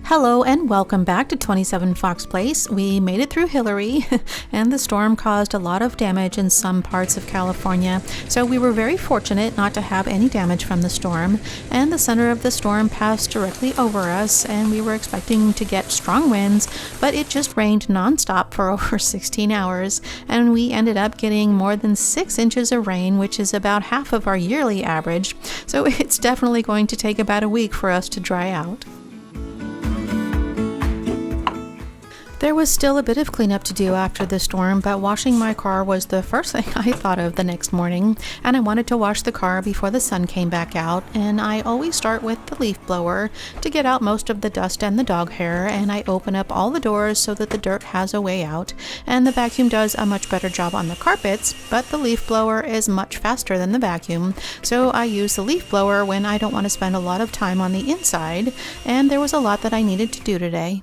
Hello and welcome back to 27 Fox Place. We made it through Hillary and the storm caused a lot of damage in some parts of California. So we were very fortunate not to have any damage from the storm, and the center of the storm passed directly over us, and we were expecting to get strong winds, but it just rained nonstop for over 16 hours, and we ended up getting more than 6 inches of rain, which is about half of our yearly average. So it's definitely going to take about a week for us to dry out. There was still a bit of cleanup to do after the storm, but washing my car was the first thing I thought of the next morning, and I wanted to wash the car before the sun came back out, and I always start with the leaf blower to get out most of the dust and the dog hair, and I open up all the doors so that the dirt has a way out, and the vacuum does a much better job on the carpets, but the leaf blower is much faster than the vacuum, so I use the leaf blower when I don't want to spend a lot of time on the inside, and there was a lot that I needed to do today.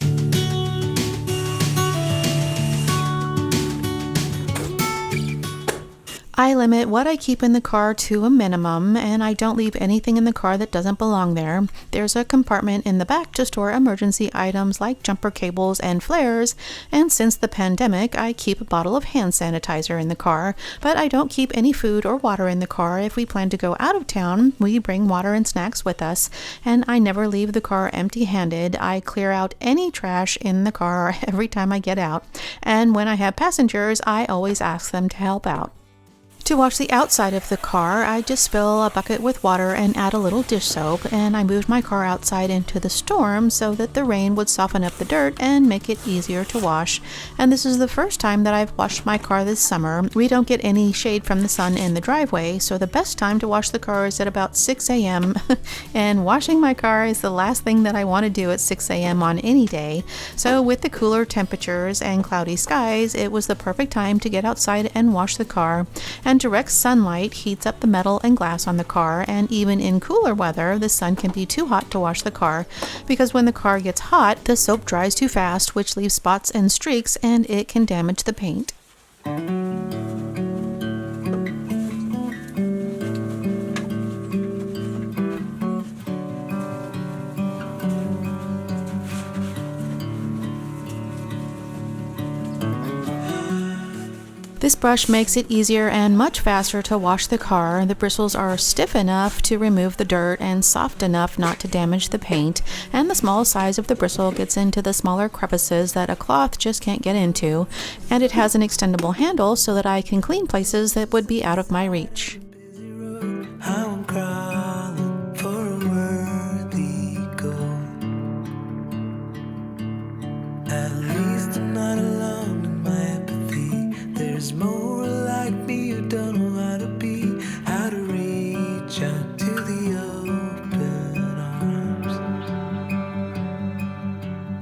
I limit what I keep in the car to a minimum, and I don't leave anything in the car that doesn't belong there. There's a compartment in the back to store emergency items like jumper cables and flares, and since the pandemic, I keep a bottle of hand sanitizer in the car, but I don't keep any food or water in the car. If we plan to go out of town, we bring water and snacks with us, and I never leave the car empty-handed. I clear out any trash in the car every time I get out, and when I have passengers, I always ask them to help out. To wash the outside of the car, I just fill a bucket with water and add a little dish soap, and I moved my car outside into the storm so that the rain would soften up the dirt and make it easier to wash. And this is the first time that I've washed my car this summer. We don't get any shade from the sun in the driveway, so the best time to wash the car is at about 6 a.m. And washing my car is the last thing that I want to do at 6 a.m. on any day. So with the cooler temperatures and cloudy skies, it was the perfect time to get outside and wash the car. And direct sunlight heats up the metal and glass on the car, and even in cooler weather, the sun can be too hot to wash the car, because when the car gets hot, the soap dries too fast, which leaves spots and streaks, and it can damage the paint. This brush makes it easier and much faster to wash the car. The bristles are stiff enough to remove the dirt and soft enough not to damage the paint, and the small size of the bristle gets into the smaller crevices that a cloth just can't get into, and it has an extendable handle so that I can clean places that would be out of my reach. There's more like me who don't know how to be, how to reach out to the open arms,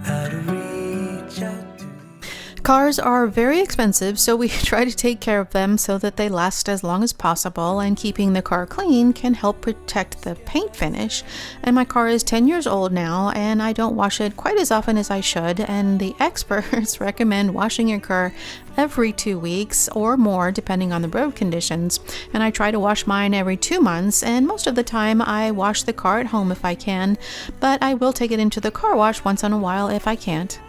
how to reach out to the... Cars are very expensive, so we try to take care of them so that they last as long as possible, and keeping the car clean can help protect the paint finish. And my car is 10 years old now, and I don't wash it quite as often as I should, and the experts recommend washing your car every 2 weeks or more depending on the road conditions, and I try to wash mine every 2 months, and most of the time I wash the car at home if I can, but I will take it into the car wash once in a while if I can't.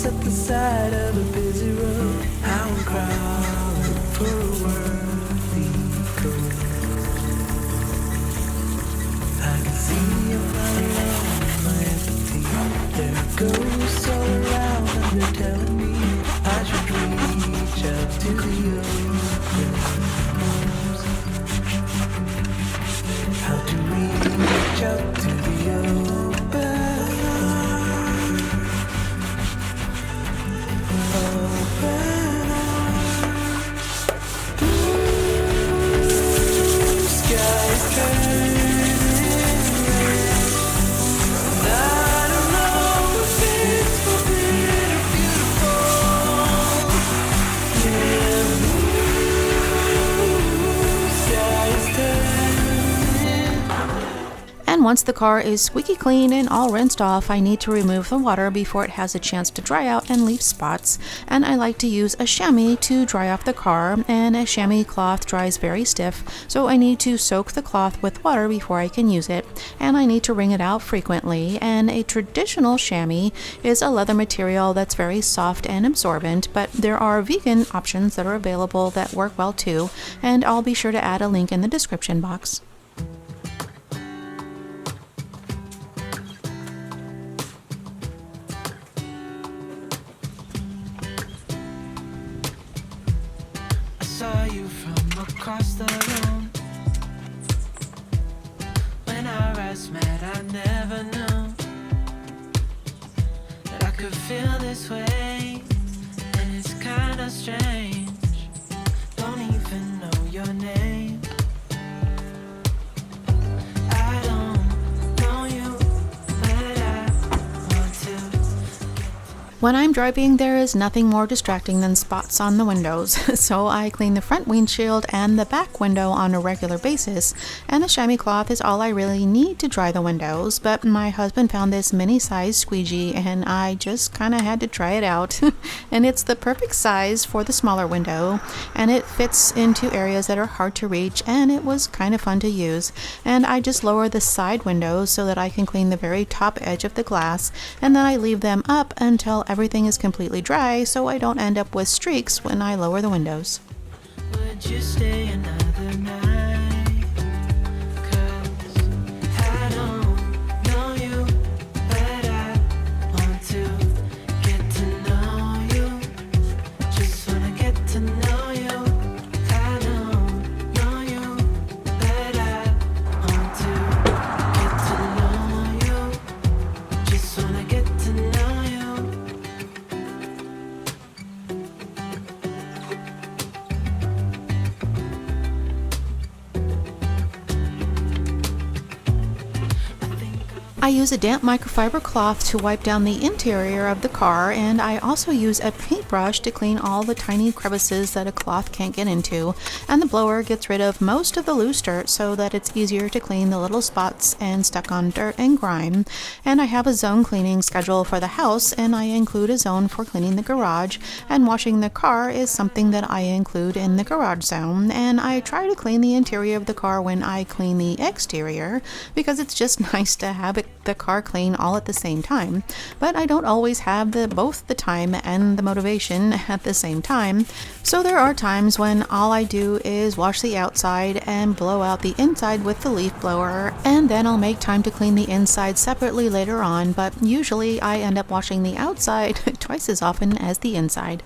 At the side of a busy road, how I'm crawling for a worthy goal. I can see I'm not alone in my empathy. There are ghosts all around, and they're telling me I should reach out to the open arms. How to reach out to the open arms. Beautiful. once the car is squeaky clean and all rinsed off, I need to remove the water before it has a chance to dry out and leave spots. And I like to use a chamois to dry off the car, and a chamois cloth dries very stiff, so I need to soak the cloth with water before I can use it, and I need to wring it out frequently. And a traditional chamois is a leather material that's very soft and absorbent, but there are vegan options that are available that work well too, and I'll be sure to add a link in the description box. I saw you from across the room. When our eyes met, I never knew that I could feel this way, and it's kinda strange. Don't even know your name. I don't know you, but I want to. When I'm driving, there is nothing more distracting than spots on the windows, so I clean the front windshield and the back window on a regular basis, and a chamois cloth is all I really need to dry the windows. But my husband found this mini-size squeegee, and I just kind of had to try it out. And it's the perfect size for the smaller window, and it fits into areas that are hard to reach, and it was kind of fun to use. And I just lower the side windows so that I can clean the very top edge of the glass, and then I leave them up until everything is completely dry, so I don't end up with streaks when I lower the windows. Would you stay another night? 'Cause I don't know you, but I want to get to know you. Just wanna get to know you. I don't know you, but I want to get to know you. Just wanna get to know you. I use a damp microfiber cloth to wipe down the interior of the car, and I also use a paintbrush to clean all the tiny crevices that a cloth can't get into, and the blower gets rid of most of the loose dirt so that it's easier to clean the little spots and stuck on dirt and grime. And I have a zone cleaning schedule for the house, and I include a zone for cleaning the garage, and washing the car is something that I include in the garage zone. And I try to clean the interior of the car when I clean the exterior, because it's just nice to have the car clean all at the same time. But I don't always have both the time and the motivation at the same time, so there are times when all I do is wash the outside and blow out the inside with the leaf blower, and then I'll make time to clean the inside separately later on. But usually I end up washing the outside twice as often as the inside.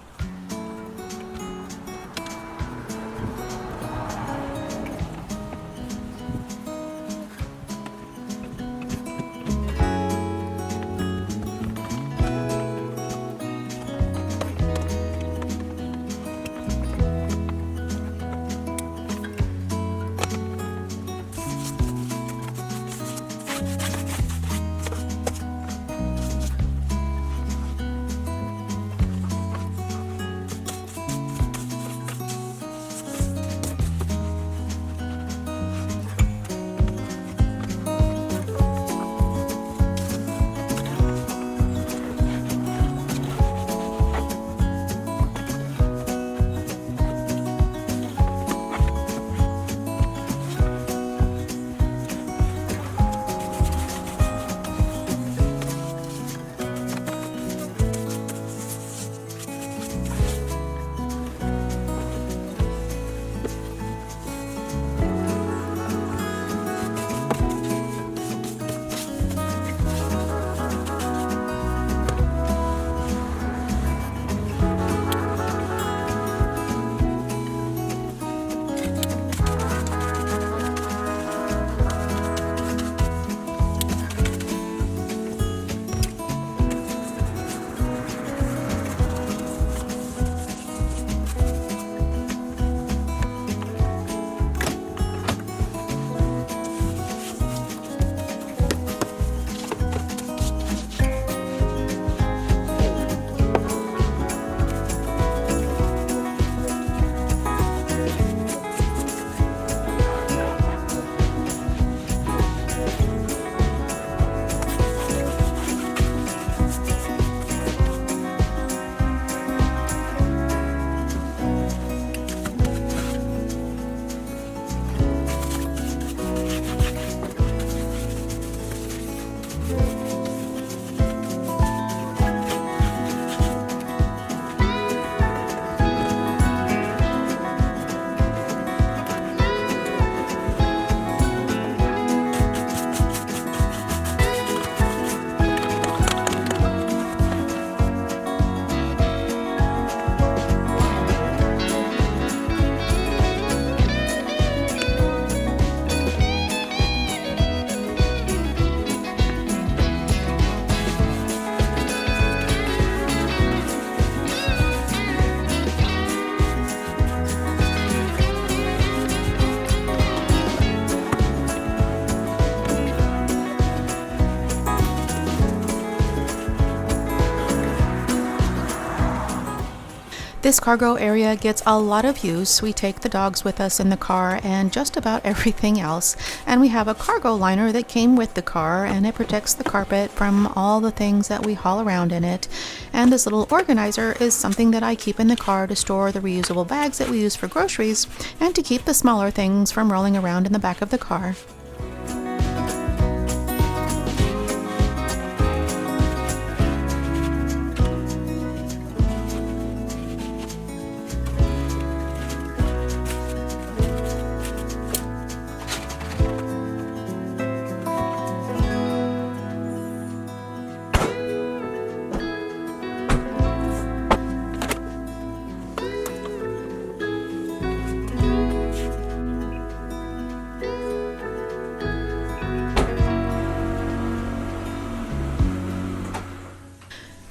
This cargo area gets a lot of use. We take the dogs with us in the car and just about everything else. And we have a cargo liner that came with the car, and it protects the carpet from all the things that we haul around in it. And this little organizer is something that I keep in the car to store the reusable bags that we use for groceries and to keep the smaller things from rolling around in the back of the car.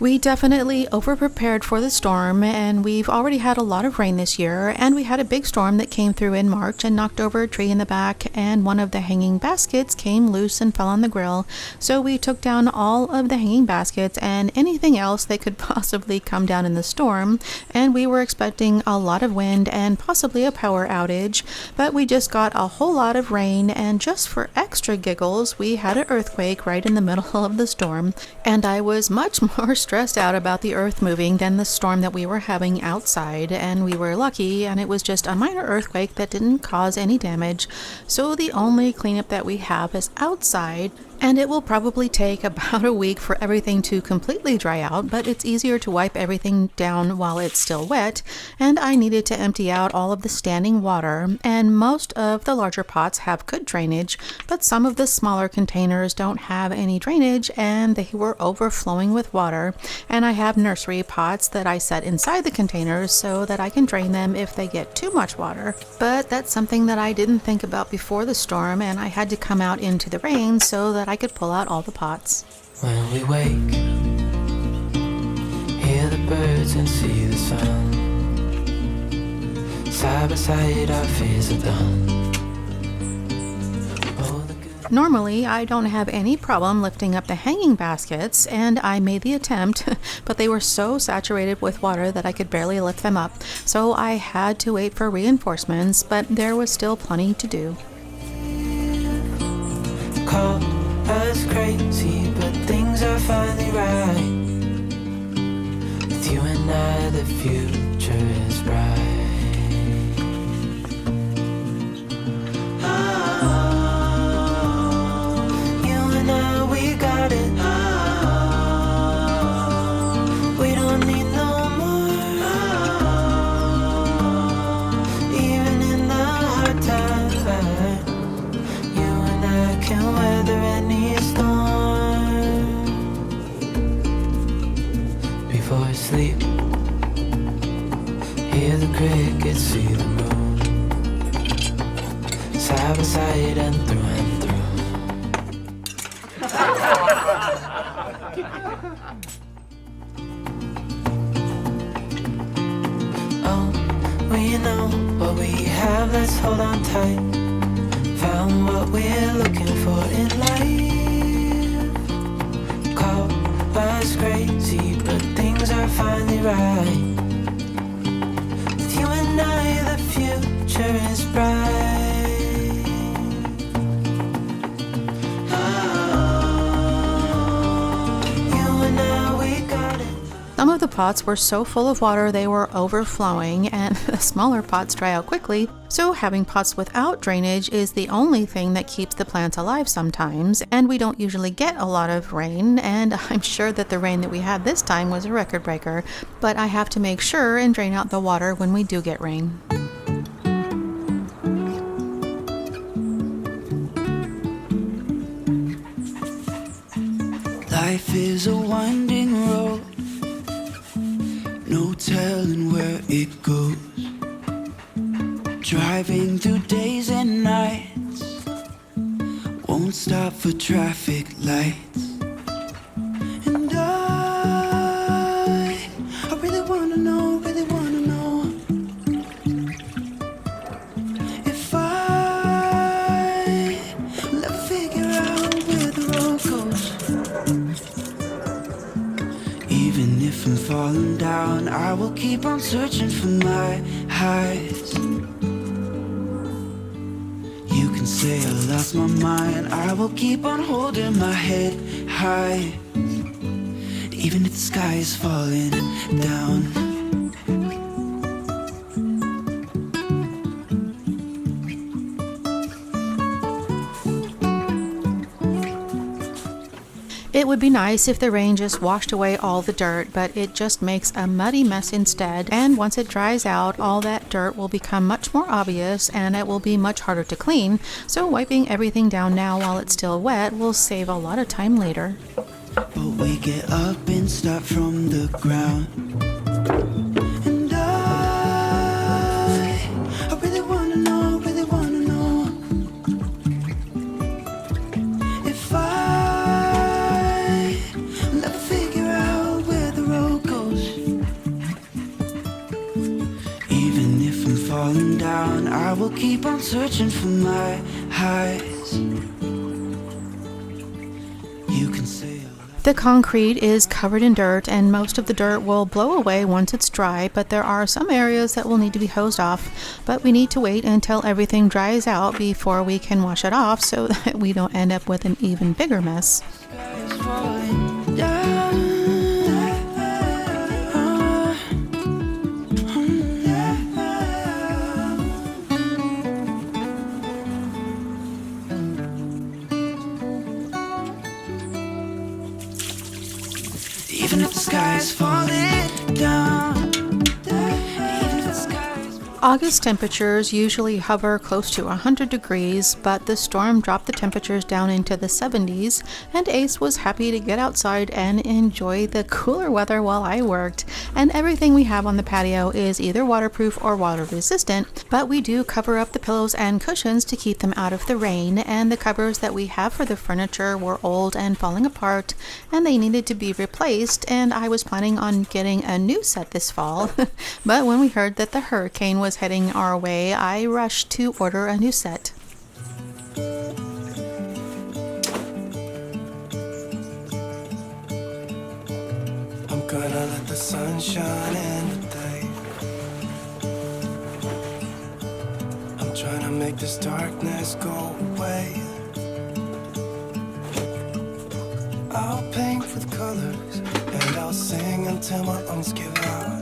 We definitely over-prepared for the storm, and we've already had a lot of rain this year, and we had a big storm that came through in March and knocked over a tree in the back, and one of the hanging baskets came loose and fell on the grill. So we took down all of the hanging baskets and anything else that could possibly come down in the storm, and we were expecting a lot of wind and possibly a power outage, but we just got a whole lot of rain, and just for extra giggles, we had an earthquake right in the middle of the storm, and I was much more stressed out about the earth moving than the storm that we were having outside, and we were lucky, and it was just a minor earthquake that didn't cause any damage. So the only cleanup that we have is outside, and it will probably take about a week for everything to completely dry out, but it's easier to wipe everything down while it's still wet, and I needed to empty out all of the standing water, and most of the larger pots have good drainage, but some of the smaller containers don't have any drainage, and they were overflowing with water, and I have nursery pots that I set inside the containers so that I can drain them if they get too much water. But that's something that I didn't think about before the storm, and I had to come out into the rain so that I could pull out all the pots. When we wake, hear the birds and see the sun. Side by side our fears are done. Normally, I don't have any problem lifting up the hanging baskets, and I made the attempt, but they were so saturated with water that I could barely lift them up, so I had to wait for reinforcements, but there was still plenty to do. Call us crazy, but things are finally right. With you and I, the future is bright. Sleep, hear the crickets, see the moon, side by side and through and through. Oh, we know what we have, let's hold on tight. Found what we're looking for in life. Call us crazy, but things are finally right. With you and I, the future is bright. You and I, we got it. Some of the pots were so full of water they were overflowing, and the smaller pots dry out quickly, so having pots without drainage is the only thing that keeps the plants alive sometimes, and we don't usually get a lot of rain, and I'm sure that the rain that we had this time was a record breaker, but I have to make sure and drain out the water when we do get rain. Life is a winding road, no telling where it goes. Driving through days and nights, won't stop for traffic lights. And I really wanna know if I'll ever figure out where the road goes. Even if I'm falling down, I will keep on searching for my highs. You can say I lost my mind, I will keep on holding my head high, even if the sky is falling down. It would be nice if the rain just washed away all the dirt, but it just makes a muddy mess instead, and once it dries out, all that dirt will become much more obvious and it will be much harder to clean, so wiping everything down now while it's still wet will save a lot of time later. But we get up and start from the ground. And I really wanna know if I never figure out where the road goes. Even if I'm falling down, I will keep on searching for my highs. You can say The concrete is covered in dirt and most of the dirt will blow away once it's dry, but there are some areas that will need to be hosed off. But we need to wait until everything dries out before we can wash it off so that we don't end up with an even bigger mess. sky is falling down. Even if the sky is falling down. Even if the sky is August temperatures usually hover close to 100 degrees, but the storm dropped the temperatures down into the 70s, and Ace was happy to get outside and enjoy the cooler weather while I worked. And everything we have on the patio is either waterproof or water resistant, but we do cover up the pillows and cushions to keep them out of the rain, and the covers that we have for the furniture were old and falling apart, and they needed to be replaced, and I was planning on getting a new set this fall. But when we heard that the hurricane was heading our way, I rushed to order a new set. I'm gonna let the sun shine in today. I'm trying to make this darkness go away. I'll paint with colors and I'll sing until my lungs give out.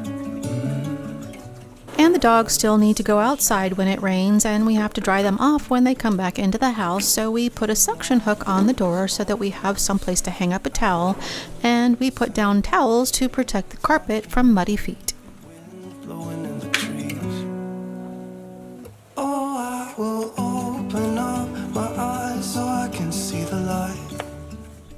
And the dogs still need to go outside when it rains, and we have to dry them off when they come back into the house, so we put a suction hook on the door so that we have someplace to hang up a towel, and we put down towels to protect the carpet from muddy feet. Wind blowing in the trees. Oh, I will open up my eyes so I can see the light.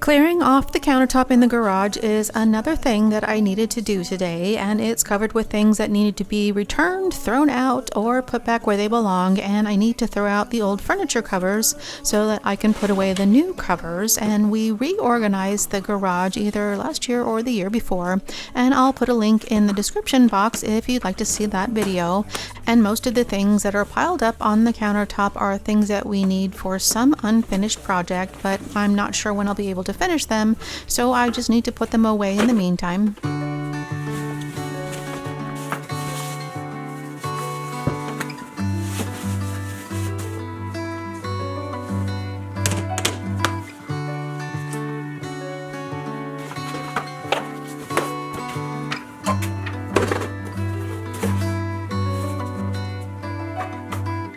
Clearing off the countertop in the garage is another thing that I needed to do today, and it's covered with things that needed to be returned, thrown out, or put back where they belong, and I need to throw out the old furniture covers so that I can put away the new covers, and we reorganized the garage either last year or the year before, and I'll put a link in the description box if you'd like to see that video. And most of the things that are piled up on the countertop are things that we need for some unfinished project, but I'm not sure when I'll be able to finish them, so I just need to put them away in the meantime.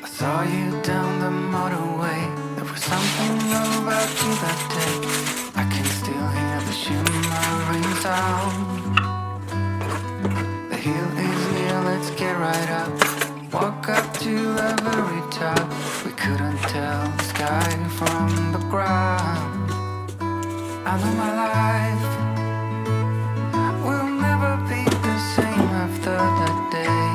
I saw you down the motorway. There was something about you that day. I can still hear the shimmering sound. The hill is near, let's get right up. Walk up to the very top. We couldn't tell the sky from the ground. I know my life will never be the same after that day.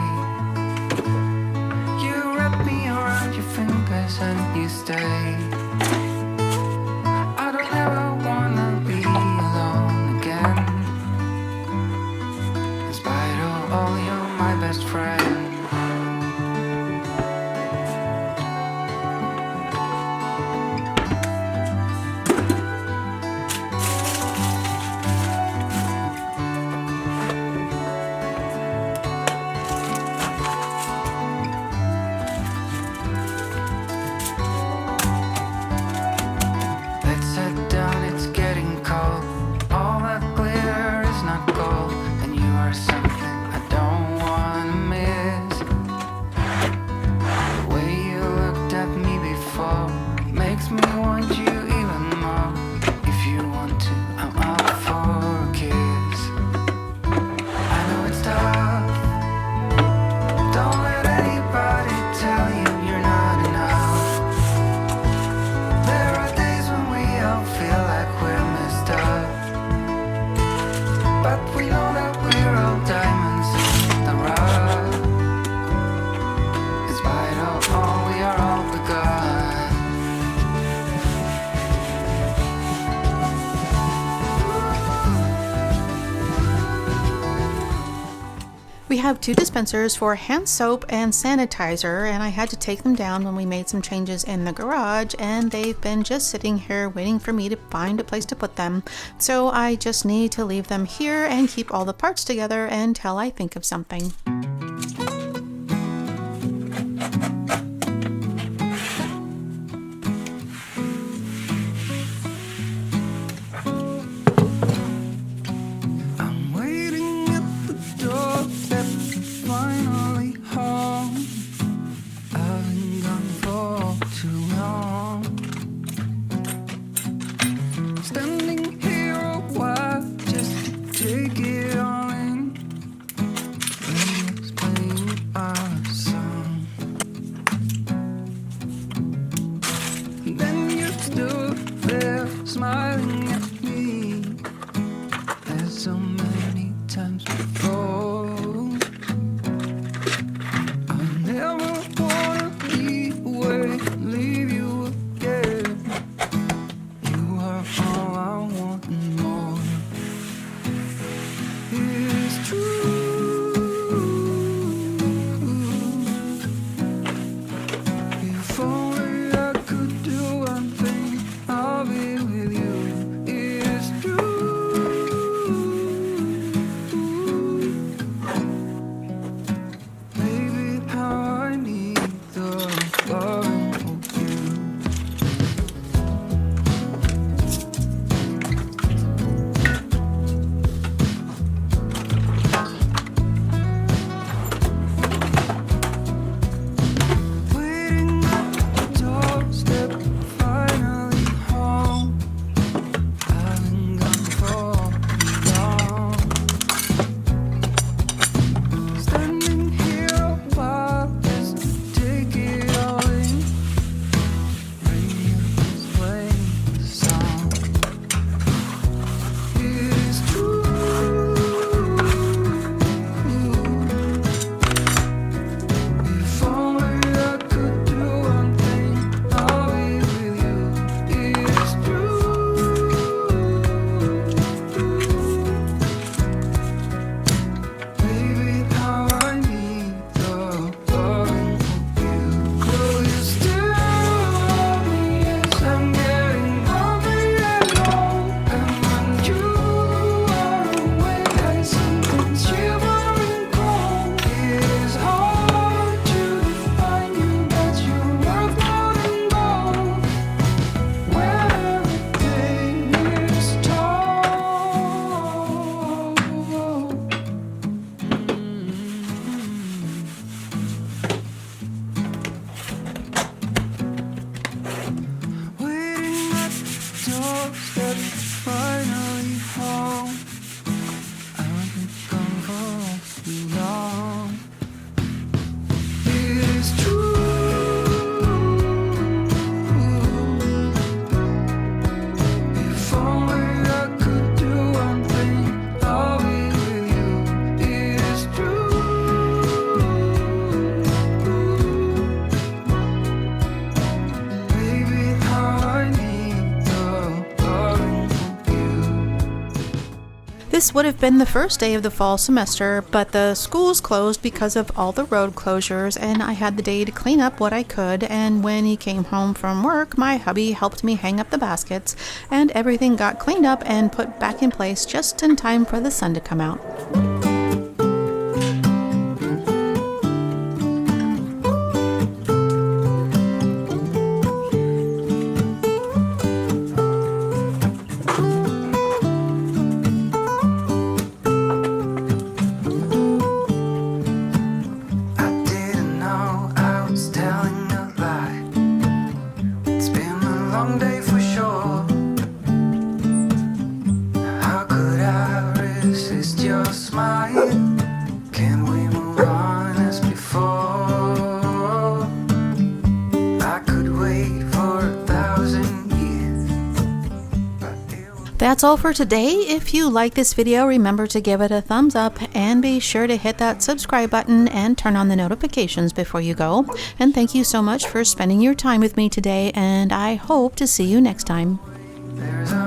You wrap me around your fingers and you stay. I don't ever wanna be alone again. In spite of all, you're my best friend. We have 2 dispensers for hand soap and sanitizer, and I had to take them down when we made some changes in the garage, and they've been just sitting here waiting for me to find a place to put them. So I just need to leave them here and keep all the parts together until I think of something. Smiling at me as so many times before. I never wanna be away, leave you again. You are all I want and more. It's true. If only I could do one thing, I'll be with you. It's true. Baby, how I need the loving of you. Waiting at the doorstep, finally home. I've been gone for long. Standing here a while, just take it all in. Radio's playing the song. It's true. If only I could do one thing, I'll be with you. It's true. Baby, how I need the loving of you. Will you still love me as I'm getting lonely and alone? And when you are away, I something shivering cold. It is hard to define you, but you're worth more than gold. When everything is told. Waiting at the doorstep, finally home. I've been gone for too long. It is true. If only I could do one thing, I'll be with you. It is true. Baby, how I need the loving of you. This would have been the first day of the fall semester, but the schools closed because of all the road closures, and I had the day to clean up what I could, and when he came home from work, my hubby helped me hang up the baskets, and everything got cleaned up and put back in place just in time for the sun to come out. I didn't know I was telling a lie. It's been a long day for sure. How could I resist your smile? Can we move on as before? I could wait for 1,000 years, but it was That's all for today. If you like this video, remember to give it a thumbs up and be sure to hit that subscribe button and turn on the notifications before you go. And thank you so much for spending your time with me today, and I hope to see you next time. there's a